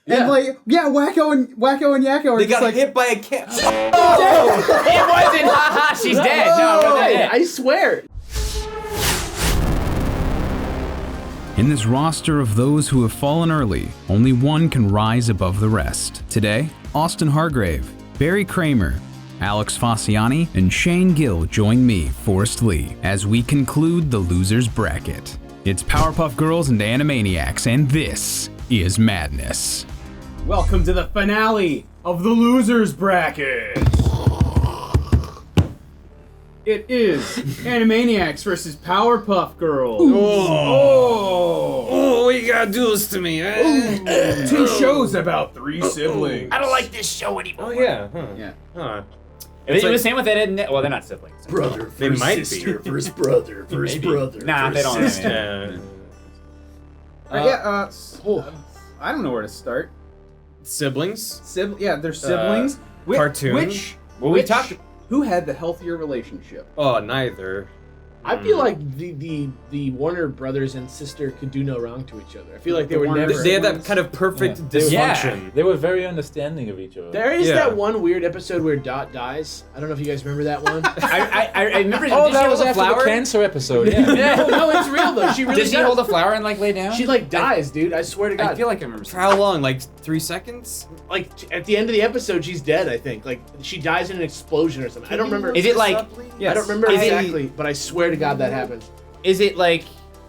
And Wacko and Yakko are They just got hit by a cat. Oh! It wasn't, haha, she's dead. No, it wasn't it. I swear. In this roster of those who have fallen early, only one can rise above the rest. Today, Austin Hargrave, Barry Kramer, Alex Faciane, and Shane Gill join me, Forrest Lee, as we conclude the losers bracket. It's Powerpuff Girls and Animaniacs, and this is madness. Welcome to the finale of the losers bracket. It is Animaniacs versus Powerpuff Girls. Oh, you gotta do this to me. Two shows about three siblings. I don't like this show anymore. Oh, yeah. Huh. Yeah. Huh. If they do the same with it, well, they're not siblings. Brother They versus might sister be. versus brother versus Maybe. brother. Nah, they don't. versus Yeah. I don't know where to start. Siblings? They're siblings. Cartoon? Well, we talked. Who had the healthier relationship? Oh, neither. I feel like the Warner brothers and sister could do no wrong to each other. I feel like they The were Warner- never. They had that kind of perfect dysfunction. They were very understanding of each other. There is Yeah. that one weird episode where Dot dies. I don't know if you guys remember that one. I remember. Oh, did she that hold was a after flower? the cancer episode. Yeah. No, it's real though. She really Did she does. hold a flower and like lay down? She like dies, dude. I swear to God. I feel like I remember. For how long? Like 3 seconds? Like at the end of the episode, she's dead. I think like she dies in an explosion or something. I don't remember. Is it like? I don't remember Is it- exactly, but I swear to God that happened. Is it like?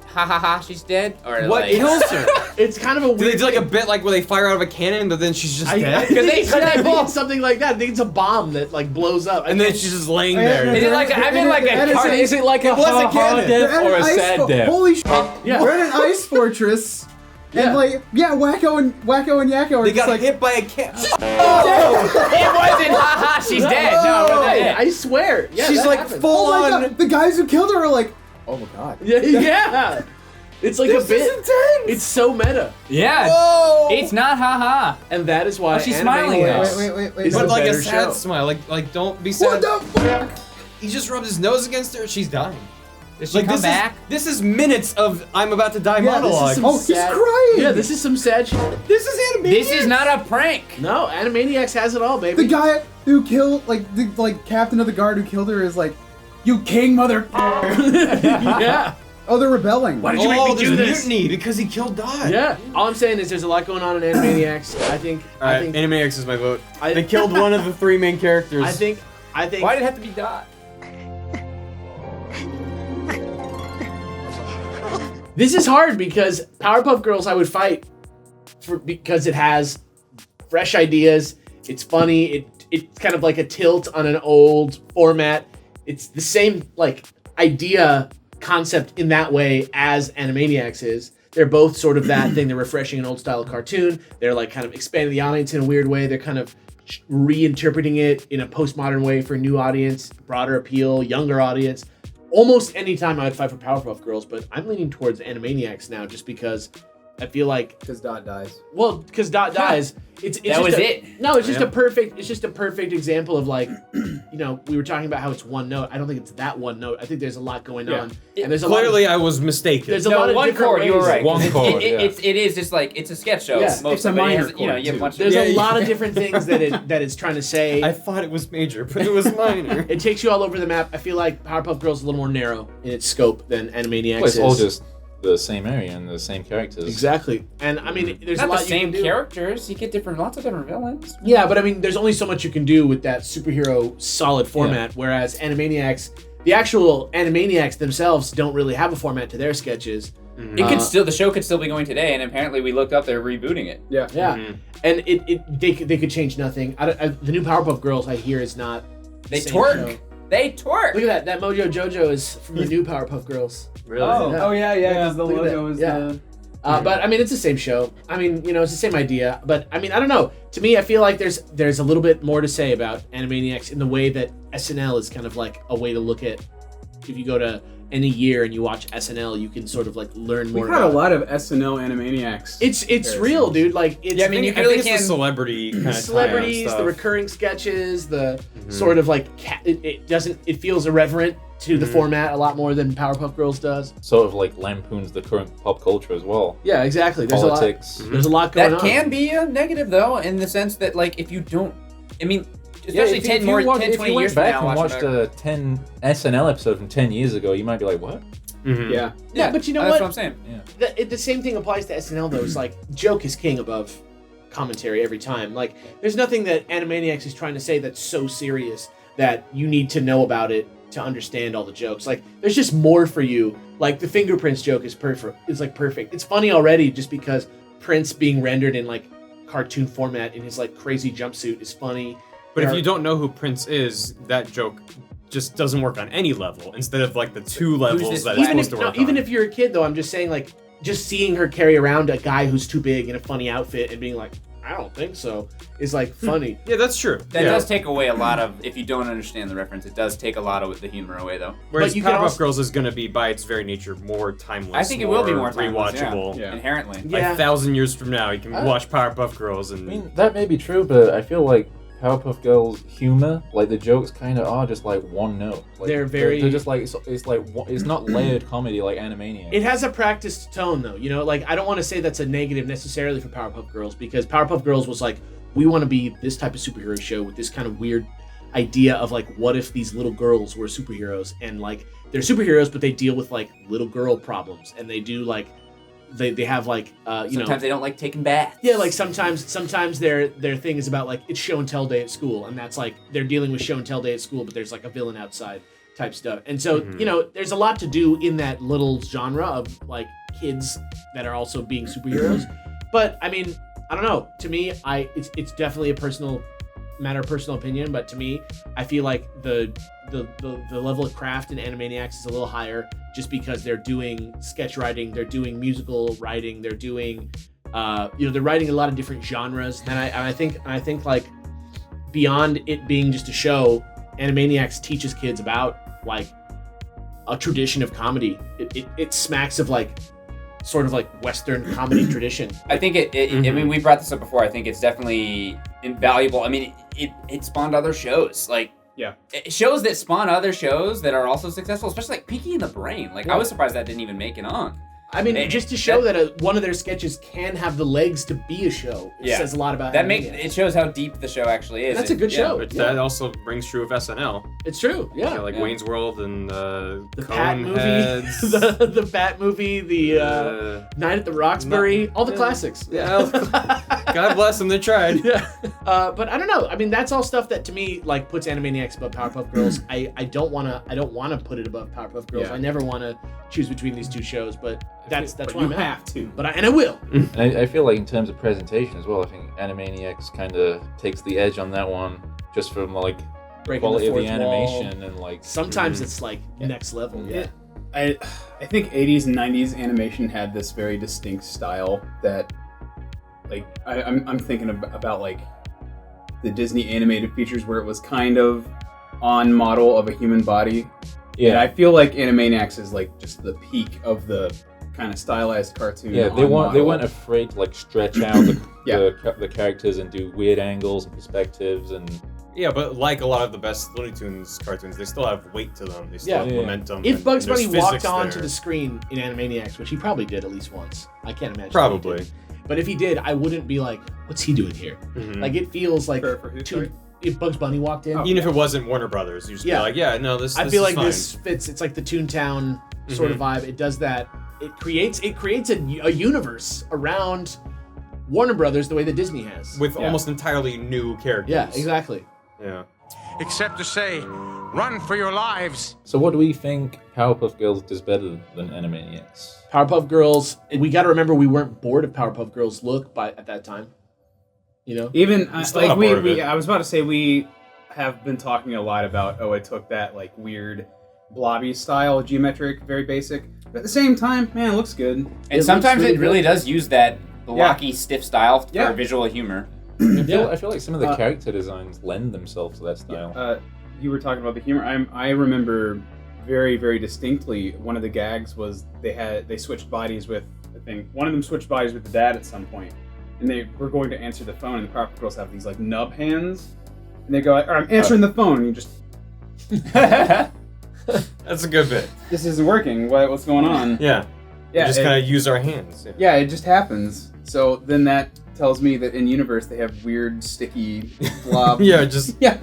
Ha ha ha! She's dead. Or What like, kills her? It's kind of a weird. Do they do like a bit like where they fire out of a cannon, but then she's just I dead? think they it's something like that. I think it's a bomb that like blows up, And then she's just laying there. Is it like? I mean, like a card. Is it like a was a ha-ha cannon. death or a sad death? Holy shit! Yeah. We're in an ice fortress. Yeah. And Wacko and Yakko are They just got like hit by a cat. It wasn't. Haha! She's dead. No, it wasn't it. I swear. Yeah, She's that like happened. full oh my on. God, the guys who killed her are like, oh my God. Yeah. It's like This a bit. is intense. It's so meta, Yeah. Whoa! It's not haha. and that is why. Oh, she's smiling Animaniacs now. Wait. is But a like a better sad show. smile. Like don't be What sad. the fuck? He just rubbed his nose against her. She's dying. Does she come this back? This is minutes of I'm about to die Yeah, this is monologue. some- Oh, he's crying. Yeah, this is some sad shit. This is Animaniacs. This is not a prank. No, Animaniacs has it all, baby. The guy who killed, the captain of the guard who killed her is like, you king mother. Yeah. Oh, they're rebelling. Why did you make me do there's this? mutiny because he killed Dot. Yeah. All I'm saying is there's a lot going on in Animaniacs. I think. Animaniacs is my vote. I- They killed one of the 3 main characters. I think. Why did it have to be Dot? This is hard because Powerpuff Girls I would fight because it has fresh ideas. It's funny. It's kind of like a tilt on an old format. It's the same like idea concept in that way as Animaniacs is. They're both sort of that thing. They're refreshing an old style cartoon. They're like kind of expanding the audience in a weird way. They're kind of reinterpreting it in a postmodern way for a new audience, broader appeal, younger audience. Almost any time I would fight for Powerpuff Girls, but I'm leaning towards Animaniacs now just because I feel like Because Dot dies. well, because Dot dies. It's That just was a, it. No, it's just Yeah. a perfect example of like, we were talking about how it's one note. I don't think it's that one note. I think there's a lot going on, and there's a Clearly, lot I was mistaken. there's a lot of one different chord. You were ways. right. One It- chord, It, yeah. it is just like it's a sketch show. Yeah. Mostly, It's a but it minor has, you know, chord, you have too. a bunch of. There's Yeah, a yeah. lot of different things that it's trying to say. I thought it was major, but it was minor. It takes you all over the map. I feel like Powerpuff Girls is a little more narrow in its scope than Animaniacs Well, it's is. all just the same area and the same characters. Exactly, and I mean, there's Not a lot the you same can do. characters. You get lots of different villains. Yeah, but I mean, there's only so much you can do with that superhero solid format. Whereas Animaniacs, the actual Animaniacs themselves don't really have a format to their sketches. It could still. The show could still be going today, and apparently we looked up. They're rebooting it. Yeah. Yeah, and they could change nothing. The new Powerpuff Girls I hear is not. They same twerk. show. They twerk. Look at that. That Mojo Jojo is from the new Powerpuff Girls. Really? Oh yeah, because the look at logo that. is Yeah. the. But I mean, it's the same show. I mean, it's the same idea. But I mean, I don't know. To me, I feel like there's a little bit more to say about Animaniacs in the way that SNL is kind of like a way to look at. If you go to any year and you watch SNL, you can sort of like learn more. We've had a about lot of SNL Animaniacs. It's real, dude. Like it's Yeah, I mean, you I really think it's can. the celebrity kind of celebrities, the recurring sketches, the sort of like it feels irreverent to the format a lot more than Powerpuff Girls does. Sort of like lampoons the current pop culture as well. Yeah, exactly. There's Politics. There's a lot going That on. can be a negative though, in the sense that like if you don't, I mean, especially if 10 you more, watch- 10, if 20 you years went from back now, and watch watched a 10 SNL episode from 10 years ago, you might be like, what? Mhm. Yeah. Yeah, but you know that's what? what I'm saying. The same thing applies to SNL though. It's like joke is king above commentary every time. Like there's nothing that Animaniacs is trying to say that's so serious that you need to know about it to understand all the jokes. Like there's just more for you. Like the fingerprints joke is perfect. It's like perfect. It's funny already just because Prince being rendered in like cartoon format in his like crazy jumpsuit is funny. But if you don't know who Prince is, that joke just doesn't work on any level. Instead of like the two levels this that guy? it's supposed to work on. Even if you're a kid though, I'm just saying like just seeing her carry around a guy who's too big in a funny outfit and being like, I don't think so, is like funny. Yeah, that's true. That yeah. does take away a lot of, if you don't understand the reference, it does take a lot of the humor away though. Whereas But you can Powerpuff also- Girls is going to be, by its very nature, more timeless. I think it will be more timeless, rewatchable. Yeah. Inherently. Like Yeah. 1,000 years from now, you can watch Powerpuff Girls and I mean, that may be true, but I feel like Powerpuff Girls humor, like the jokes kind of are just like one note. Like, They're very- They're just like, it's like, it's not layered comedy like Animaniacs. It has a practiced tone though, you know, like I don't want to say that's a negative necessarily for Powerpuff Girls because Powerpuff Girls was like, we want to be this type of superhero show with this kind of weird idea of like, what if these little girls were superheroes and like they're superheroes, but they deal with like little girl problems and they do like, they have like, Sometimes they don't like taking baths. yeah, like sometimes their thing is about like it's show and tell day at school, and that's like they're dealing with show and tell day at school, but there's like a villain outside type stuff. And so, you know, there's a lot to do in that little genre of like kids that are also being superheroes. But I mean, I don't know. To me, it's definitely a personal matter of personal opinion, but to me, I feel like the level of craft in Animaniacs is a little higher just because they're doing sketch writing, they're doing musical writing, they're doing they're writing a lot of different genres. And I think like beyond it being just a show, Animaniacs teaches kids about like a tradition of comedy. It smacks of like sort of like Western comedy tradition. I think I mean, we brought this up before. I think it's definitely invaluable. I mean, it spawned other shows. Like, Yeah. shows that spawn other shows that are also successful, especially like Pinky and the Brain. Like, I was surprised that didn't even make it on. I mean, just to show that one of their sketches can have the legs to be a show. It says a lot about that. Animaniacs. It shows how deep the show actually is. That's a good show. But Yeah. that also rings true of SNL. It's true. Yeah. Like Wayne's World and The Pat movie, Coneheads. the Bat movie, the Night at the Roxbury, all the classics. Yeah. God bless them, they tried. Yeah. But I don't know. I mean, that's all stuff that to me like puts Animaniacs above Powerpuff Girls. I don't wanna put it above Powerpuff Girls. Yeah. I never wanna choose between these two shows, but that's But why you I'm at. have to. But I will. And I feel like in terms of presentation as well, I think Animaniacs kind of takes the edge on that one, just from like Breaking quality the of the fourth wall. animation and like. Sometimes it's like next level. Yeah. I think 80s and 90s animation had this very distinct style that, like, I'm thinking about like the Disney animated features where it was kind of on model of a human body. Yeah. And I feel like Animaniacs is like just the peak of the kind of stylized cartoon. Yeah, they on model. weren't afraid to like stretch out Yeah. the characters and do weird angles and perspectives and. Yeah, but like a lot of the best Looney Tunes cartoons, they still have weight to them. They still Yeah. have Yeah. momentum. If and Bugs there's Bunny walked physics onto there. the screen in Animaniacs, which he probably did at least once, I can't imagine. Probably. He did. But if he did, I wouldn't be like, "What's he doing here?" Mhm. Like it feels like For who, sorry? if Bugs Bunny walked in. Even if it wasn't Warner Brothers, you just Yeah. be like, yeah, no, this. I this feel is like fine. this fits. It's like the Toontown sort of vibe. It does that. It creates a universe around Warner Brothers the way that Disney has. with almost entirely new characters. Yeah, exactly. Yeah. Except to say, run for your lives. So what do we think Powerpuff Girls does better than Animaniacs? Powerpuff Girls. We got to remember we weren't bored of Powerpuff Girls' look at that time. You know. Even still like not bored of it. I was about to say we have been talking a lot about it took that like weird blobby style geometric, very basic. But at the same time, man, it looks good. And It sometimes looks it really really does use that blocky, stiff style for Yeah. visual humor. I feel like some of the Uh, character designs lend themselves to that style. You were talking about the humor. I remember very, very distinctly one of the gags was they switched bodies with the thing. One of them switched bodies with the dad at some point, and they were going to answer the phone, and the Powerpuff Girls have these like nub hands, and they go, "I'm answering the phone," and you just That's a good bit. This isn't working. What's going on? Yeah. Yeah, We just kind of use our hands. Yeah, it just happens. So then that tells me that in universe they have weird, sticky blob. Yeah, just. Yeah.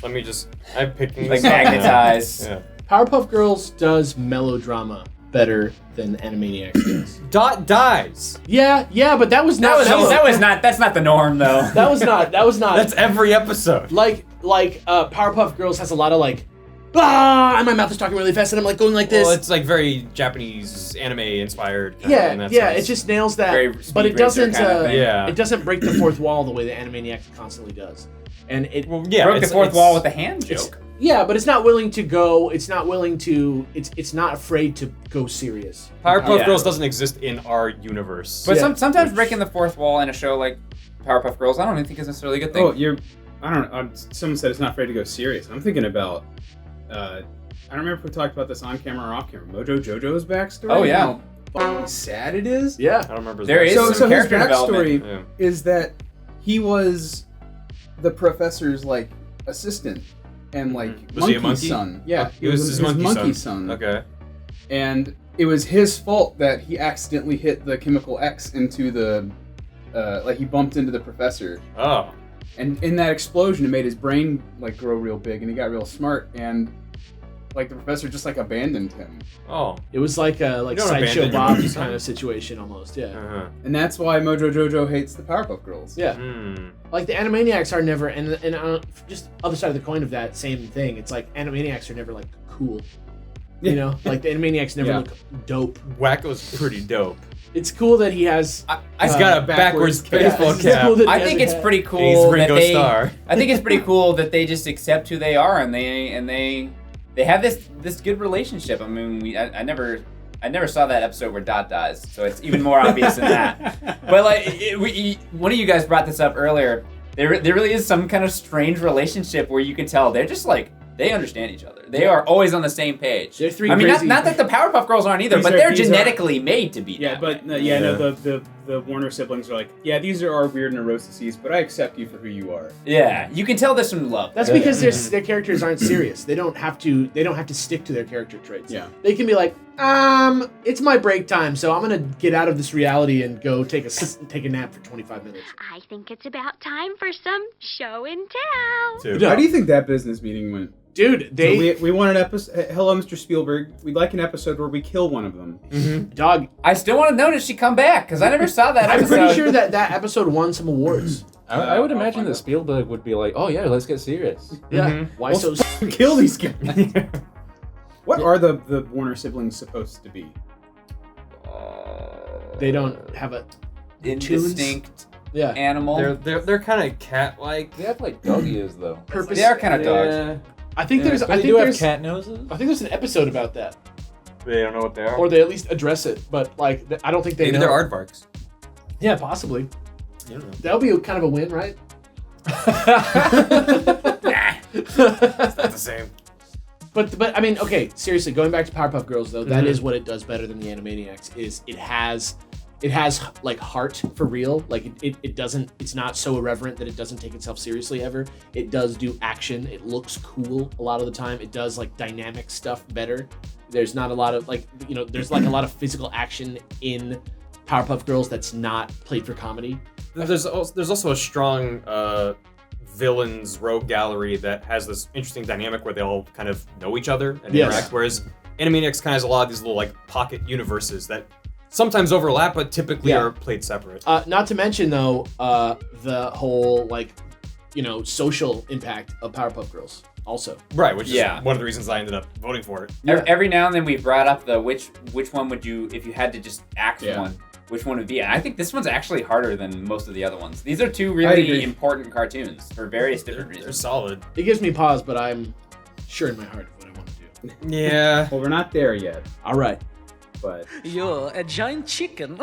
Let me just. I'm picking Like this up now. magnetized. Yeah. Powerpuff Girls does melodrama better than Animaniacs does. Dot dies. Yeah, but that was not mellow. That's not the norm though. That was not. That's every episode. like Powerpuff Girls has a lot of like, and my mouth is talking really fast, and I'm like going like this. Well, it's like very Japanese anime inspired. Yeah, it just nails that, Very but Speed it doesn't. Racer kind of thing. Yeah. It doesn't break the fourth wall the way that Animaniacs constantly does, and it. Well, yeah, Broke the fourth wall with the hand it's- joke. Yeah, but it's not willing to go. It's not willing to. It's not afraid to go serious. Powerpuff Yeah. Girls doesn't exist in our universe. But Yeah. sometimes breaking the fourth wall in a show like Powerpuff Girls, I don't even think is necessarily a good thing. Oh, I don't know. Someone said it's not afraid to go serious. I'm thinking about. I don't remember if we talked about this on camera or off camera. Mojo Jojo's backstory. Oh, yeah. How fucking sad it is. Yeah. I don't remember. There is So some his character development. backstory is that he was the professor's like assistant and like Was he a monkey monkey? son. Yeah, He was his monkey son. Okay. And it was his fault that he accidentally hit the chemical X into the, like he bumped into the professor. Oh. And in that explosion, it made his brain like grow real big, and he got real smart. And like the professor just like abandoned him, Oh. It was like a You don't Sideshow abandon your Bob monkey kind son. of situation almost. Yeah. Uh-huh. and that's why Mojo Jojo hates the Powerpuff Girls. Yeah. Hmm. Like the Animaniacs are never, and just other side of the coin of that same thing. It's like Animaniacs are never like cool. You know, like the Animaniacs never Yeah. look dope. Wacko's pretty dope. It's cool that he has. He's got a backwards baseball it's cap. cool that he I has think a it's hat. pretty And he's cool that Ringo they. Starr. I think it's pretty cool that they just accept who they are and they have this good relationship. I mean, I never saw that episode where Dot dies, so it's even more obvious than that. But like, one of you guys brought this up earlier. There really is some kind of strange relationship where you can tell they're just like they understand each other. They are always on the same page. They're three I mean, crazy- not that the Powerpuff Girls aren't either, These but are- they're these are- genetically made to be. Yeah, that but way. no, the Warner siblings are like, yeah, these are our weird neuroses, but I accept you for who you are. Yeah, you can tell there's some love. That's because their characters aren't serious. They don't have to stick to their character traits. Yeah. They can be like, it's my break time, so I'm gonna get out of this reality and go take a nap for 25 minutes. I think it's about time for some show and tell. Too. No. How do you think that business meeting went? Dude, they So we want an episode. Hello, Mr. Spielberg. We'd like an episode where we kill one of them. dog. I still want to know, did she come back? Because I never saw that I'm episode. pretty sure that episode won some awards. I would I'll imagine find that out. Spielberg would be like, oh yeah, let's get serious. Yeah. Why Well, so? Kill these guys. What are the Warner siblings supposed to be? They don't have a. Indistinct Yeah. animal. They're kind of cat-like. They have like dog ears though. Purpose. They are kind of dogs. I think there's. But I they think do have there's. cat noses. I think there's an episode about that, They don't know what they are. or they at least address it. But like, I don't think they Maybe know. they're aardvarks. Yeah, possibly. You don't know. That would be kind of a win, right? It's not the same. But I mean, okay, seriously, going back to Powerpuff Girls though, that Mhm. is what it does better than the Animaniacs. Is it has like heart for real. Like it's not so irreverent that it doesn't take itself seriously ever. It does do action. It looks cool a lot of the time. It does like dynamic stuff better. There's not a lot of like, there's like a lot of physical action in Powerpuff Girls that's not played for comedy. There's also a strong villains rogue gallery that has this interesting dynamic where they all kind of know each other and Yes. interact. Whereas Animaniacs kind of has a lot of these little like pocket universes that sometimes overlap, but typically Yeah. are played separate. Not to mention though, the whole like, social impact of Powerpuff Girls also. Right, which Yeah. is one of the reasons I ended up voting for it. Every now and then we brought up the which one would you, if you had to just act Yeah. one, which one would be? And I think this one's actually harder than most of the other ones. These are two I'd really agree. important cartoons for various different They're reasons. solid. It gives me pause, but I'm sure in my heart what I want to do. Yeah. Well, we're not there yet. All right. But You're a giant chicken.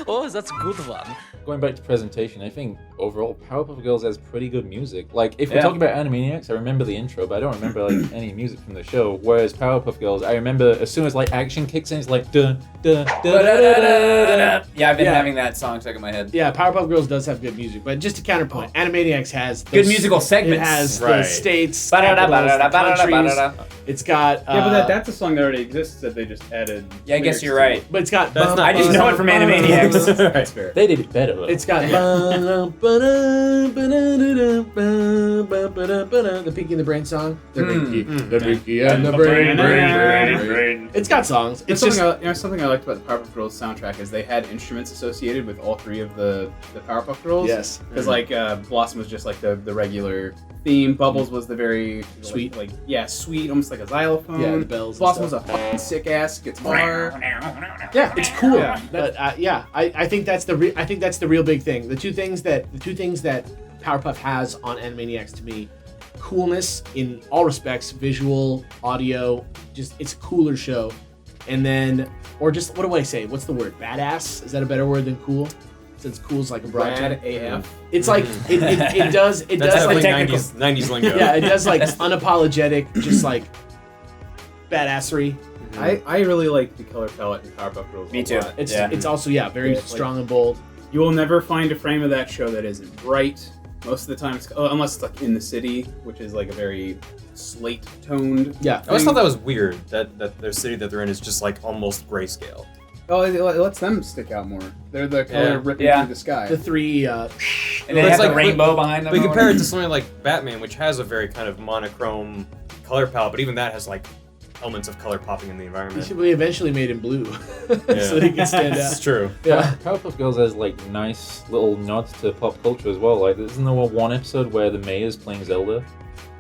Oh, that's a good one. Going back to presentation, I think overall Powerpuff Girls has pretty good music. Like, if we're talking about Animaniacs, I remember the intro, but I don't remember like any music from the show. Whereas Powerpuff Girls, I remember as soon as like action kicks in, it's like dun dun dun dun dun. Yeah, I've been having that song stuck in my head. Yeah, Powerpuff Girls does have good music, but just to counterpoint, Animaniacs has good musical segments. It has Right. the states, capitals, the countries. It's got yeah, but that's a song that already exists that they just added. Yeah, I guess you're right. But it's got. That's not- I just know it from Animaniacs. That's fair. They did it better though. It's got the Pinky and the Brain song. The Pinky and the Brain. It's got songs. It's just Something I liked about the Powerpuff Girls soundtrack is they had instruments associated with all three of the Powerpuff Girls. Yes. Because like Blossom was just like the regular theme. Bubbles was the very Sweet. Sweet, almost like a xylophone. Yeah, the bells and Blossom was stuff. a fucking sick ass guitar. yeah, it's cool. Yeah. But I think that's the real big thing. The two things that Powerpuff has on Animaniacs to me, coolness in all respects, visual, audio, just it's a cooler show. And then, or just, what do I say? What's the word? Badass? Is that a better word than cool? Since cool's like a broad term. AF. It's like, it does That's like definitely 90s lingo. yeah, it does like unapologetic, just like badassery. I really like the color palette in Powerpuff Girls. Me a too. lot. It's also very strong and bold. You will never find a frame of that show that isn't bright. Most of the time, unless it's like in the city, which is like a very slate-toned. Yeah. I always thought that was weird that their city that they're in is just like almost grayscale. Oh, it lets them stick out more. They're the color ripping Yeah. through the sky. The three, And But they it's have like- the rainbow behind them. We compare it to something like Batman, which has a very kind of monochrome color palette, but even that has like elements of color popping in the environment. we eventually made him blue, so he can stand It's out. true. Yeah. Powerpuff Girls has like nice little nods to pop culture as well. Like, isn't there one episode where the mayor's playing Zelda?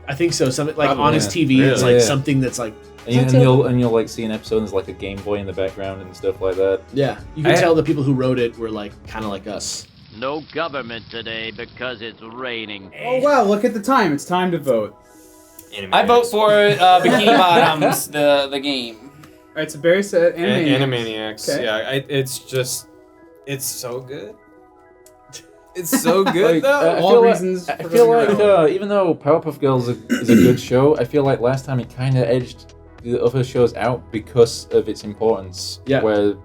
I think so. Something like Probably, on his TV, it's Really? like Yeah. something that's like, And you'll like see an episode and there's like a Game Boy in the background and stuff like that. yeah. You can tell the people who wrote it were like kind of like us. No government today because it's raining. Oh wow! Look at the time. It's time to vote. I vote for Bikini Bottoms, the game. All right, so Barry said Animaniacs. Animaniacs. Okay. Yeah, it's so good. It's so good Like, though. All reasons I for feel voting like even though Powerpuff Girls is a good show, I feel like last time it kind of edged the other shows out because of its importance. Yeah. Where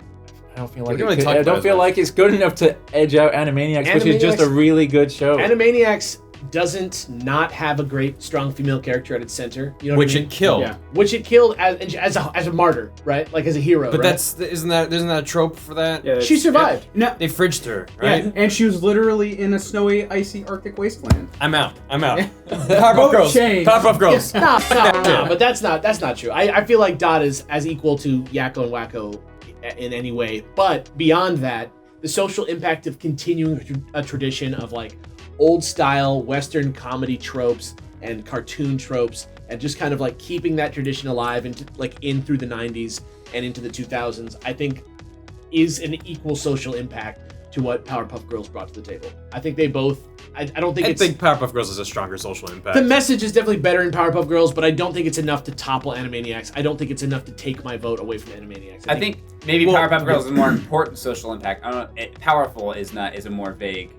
I don't feel like didn't really talk I about don't it feel much. like it's good enough to edge out Animaniacs, which is just a Animaniacs- really good show. Animaniacs doesn't not have a great strong female character at its center. You know what Which I mean? it killed. Yeah. Which it killed as a martyr, right? Like as a hero. But right? isn't that a trope for that? Yeah, She survived. No, They fridged her, right? yeah, and she was literally in a snowy, icy Arctic wasteland. I'm out. Powerpuff Vote Girls. change. Powerpuff Girls. No, but that's not true. I feel like Dot is as equal to Yakko and Wacko in any way. But beyond that, the social impact of continuing a tradition of like old style Western comedy tropes and cartoon tropes, and just kind of like keeping that tradition alive into in through the 90s and into the 2000s, I think is an equal social impact to what Powerpuff Girls brought to the table. I think they both. I don't think I it's. think Powerpuff Girls has a stronger social impact. The message is definitely better in Powerpuff Girls, but I don't think it's enough to topple Animaniacs. I don't think it's enough to take my vote away from Animaniacs. I think maybe Powerpuff Girls is a more important social impact. I don't know. Powerful is a more vague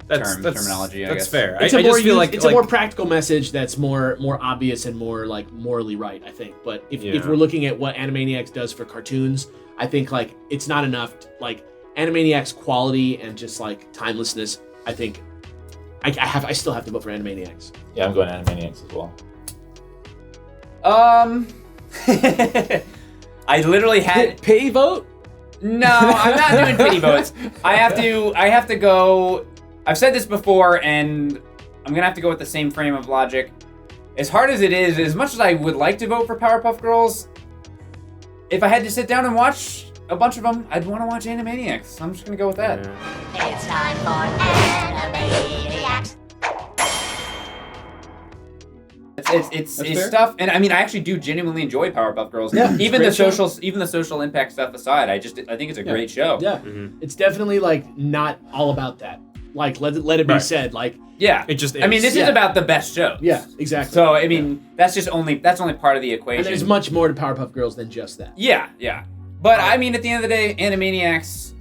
terminology. I That's guess. fair. it's I a more just feel like it's a more practical message that's more obvious and more like morally right. I think, but if we're looking at what Animaniacs does for cartoons, I think like it's not enough. Like Animaniacs' quality and just like timelessness, I think I still have to vote for Animaniacs. Yeah, I'm going Animaniacs as well. I literally had pity vote. No, I'm not doing pity votes. I have to go. I've said this before, and I'm gonna have to go with the same frame of logic. As hard as it is, as much as I would like to vote for Powerpuff Girls, if I had to sit down and watch a bunch of them, I'd want to watch Animaniacs. So I'm just gonna go with that. It's time for Animaniacs. It's fair. stuff, and I mean, I actually do genuinely enjoy Powerpuff Girls. Yeah, even great the show. social impact stuff aside, I think it's a great show. Yeah, it's definitely like not all about that. Like let it be Right. said. Like Yeah, It just I mean, is. this is about the best show. yeah, exactly. So I mean, that's only part of the equation. And there's much more to Powerpuff Girls than just that. Yeah. But I mean, at the end of the day, Animaniacs.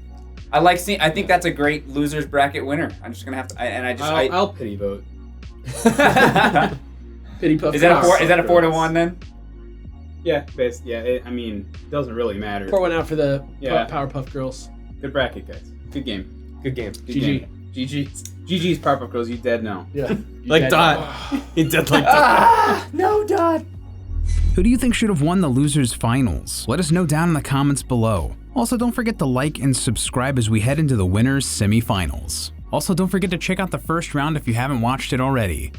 I think that's a great losers bracket winner. I'm just gonna have to. I'll pity vote. Pity Puff. Is that a 4-1 then? Yeah, it doesn't really matter. Pour one out for the Powerpuff Girls. Good bracket, guys. Good game. Good game. GG's Powerpuff Girls. You dead now. Yeah. Like Dot. He dead like Dot. No, Dot. Who do you think should have won the losers finals? Let us know down in the comments below. Also, don't forget to like and subscribe as we head into the winners semifinals. Also, don't forget to check out the first round if you haven't watched it already.